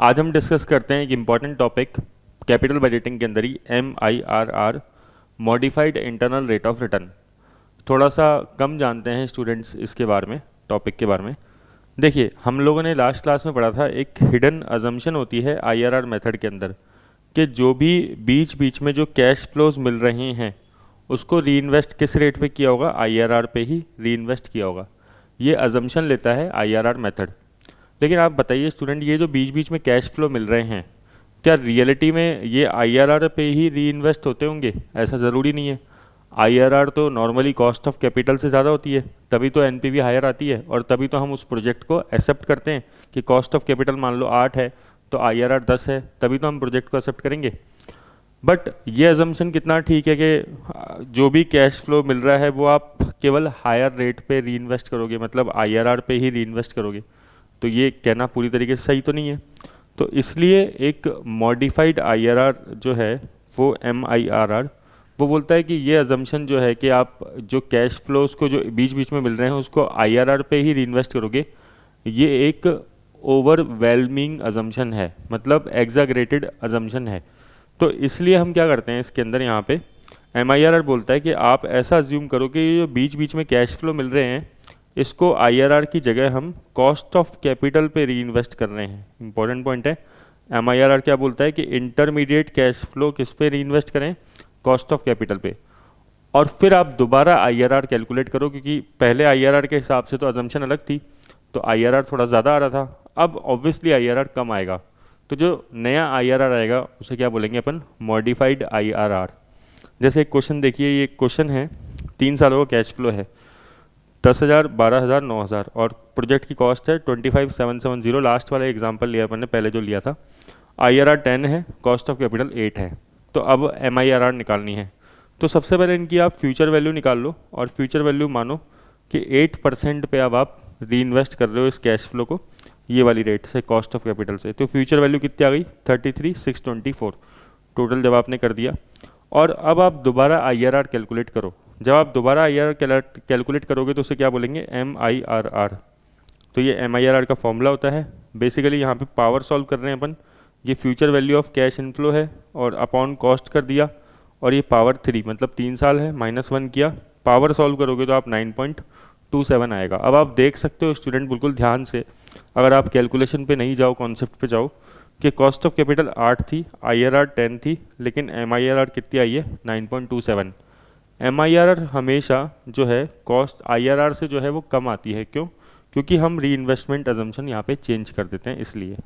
आज हम डिस्कस करते हैं एक इम्पॉर्टेंट टॉपिक कैपिटल बजटिंग के अंदर ही MIRR modified internal rate of return. थोड़ा सा कम जानते हैं स्टूडेंट्स इसके बारे में, टॉपिक के बारे में। देखिए, हम लोगों ने लास्ट क्लास में पढ़ा था एक हिडन अजम्पशन होती है IRR मेथड के अंदर कि जो भी बीच बीच में जो कैश फ्लोज मिल रहे हैं उसको री इन्वेस्ट किस रेट पे किया होगा, IRR पे ही री इन्वेस्ट किया होगा। ये अजम्पशन लेता है IRR मेथड। लेकिन आप बताइए स्टूडेंट, ये जो बीच बीच में कैश फ्लो मिल रहे हैं क्या रियलिटी में ये IRR पे ही री इन्वेस्ट होते होंगे? ऐसा ज़रूरी नहीं है। IRR तो नॉर्मली कॉस्ट ऑफ कैपिटल से ज़्यादा होती है, तभी तो NPV हायर आती है और तभी तो हम उस प्रोजेक्ट को एक्सेप्ट करते हैं कि कॉस्ट ऑफ कैपिटल मान लो 8 है तो IRR 10 है, तभी तो हम प्रोजेक्ट को एक्सेप्ट करेंगे। बट ये अजम्पशन कितना ठीक है कि जो भी कैश फ्लो मिल रहा है वो आप केवल हायर रेट पे री इन्वेस्ट करोगे, मतलब IRR पे ही री इन्वेस्ट करोगे? तो ये कहना पूरी तरीके से सही तो नहीं है। तो इसलिए एक मॉडिफाइड IRR जो है वो MIRR वो बोलता है कि ये अजम्पशन जो है कि आप जो कैश फ्लोज को जो बीच बीच में मिल रहे हैं उसको IRR पे ही री इन्वेस्ट करोगे, ये एक ओवरवेलमिंग अजम्पशन है, मतलब एग्जाग्रेटेड अजम्पशन है। तो इसलिए हम क्या करते हैं इसके अंदर, यहाँ पे MIRR बोलता है कि आप ऐसा अज्यूम करो कि ये जो बीच बीच में कैश फ्लो मिल रहे हैं इसको IRR की जगह हम कॉस्ट ऑफ कैपिटल पे री इन्वेस्ट कर रहे हैं। इंपॉर्टेंट पॉइंट है। MIRR क्या बोलता है कि इंटरमीडिएट कैश फ्लो किस पे री इन्वेस्ट करें, कॉस्ट ऑफ कैपिटल पे। और फिर आप दोबारा IRR कैलकुलेट करो, क्योंकि पहले IRR के हिसाब से तो अजम्पशन अलग थी, तो IRR थोड़ा ज़्यादा आ रहा था, अब ऑब्वियसली IRR कम आएगा। तो जो नया IRR आएगा उसे क्या बोलेंगे अपन, मॉडिफाइड IRR। जैसे एक क्वेश्चन देखिए, ये क्वेश्चन है 3 सालों का कैश फ्लो है 10,000, 12,000, 9,000 और प्रोजेक्ट की कॉस्ट है 25,770। लास्ट वाला एग्जांपल लिया अपन ने, पहले जो लिया था। IRR 10 है, कॉस्ट ऑफ कैपिटल 8 है। तो अब MIRR निकालनी है। तो सबसे पहले इनकी आप फ्यूचर वैल्यू निकाल लो और फ्यूचर वैल्यू मानो कि 8% पे अब आप री इन्वेस्ट कर रहे हो इस कैश फ्लो को, ये वाली रेट से, कॉस्ट ऑफ कैपिटल से। तो फ्यूचर वैल्यू कितनी आ गई, 33,624 टोटल जब आपने कर दिया। और अब आप दोबारा IRR कैलकुलेट करो। जब आप दोबारा IRR कैलकुलेट करोगे तो उसे क्या बोलेंगे, MIRR। तो ये MIRR का फॉर्मूला होता है। बेसिकली यहाँ पे पावर सॉल्व कर रहे हैं अपन। ये future value of cash inflow है और अपॉन कॉस्ट कर दिया, और ये पावर 3 मतलब 3 साल है, -1 किया। पावर सॉल्व करोगे तो आप 9.27 आएगा। अब आप देख सकते हो स्टूडेंट बिल्कुल ध्यान से, अगर आप कैलकुलेशन पे नहीं जाओ, कॉन्सेप्ट पे जाओ, कि कॉस्ट ऑफ कैपिटल 8 थी, IRR 10 थी, लेकिन MIRR कितनी आई है, 9.27। MIRR हमेशा जो है कॉस्ट IRR से जो है वो कम आती है। क्यों? क्योंकि हम री इन्वेस्टमेंट अजम्पशन यहाँ पे चेंज कर देते हैं, इसलिए।